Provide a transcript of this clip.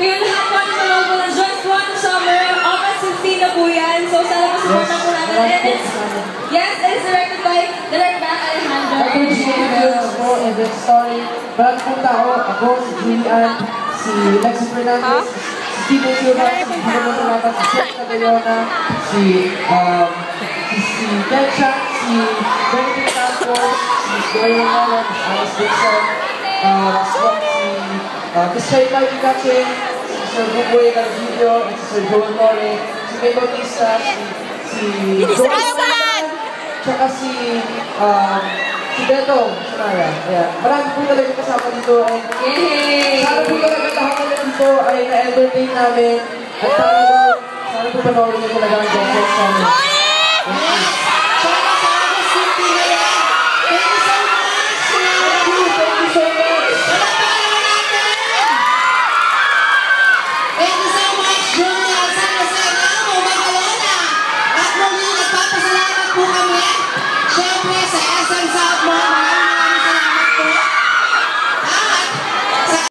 Kayo lahat po ang mga po ng Just One Summer, August 15 na po yan. So sana masuportan po natin. Yes, it is directed by Director Alejandro. Ako G.A. po, event story. Maraming pong tao, ako, si Julian, si Lexi Fernandez, si Steven Silva, si Hino Montalata, si Seth Cadayona, si Betcha, si Benedict Campos, si Dwayne Nolan, si Alice Dixon, si Shaita Ikache, si Sir Buboy Carvillo, si Sir Joel Torre, si May Bautista, si Joel tsaka si Beto Sanaya. Marami po talaga kasama dito. Sana po talaga lahat na dito ay na-entertain namin. At sana po panoorin niyo talaga ang Just One Summer.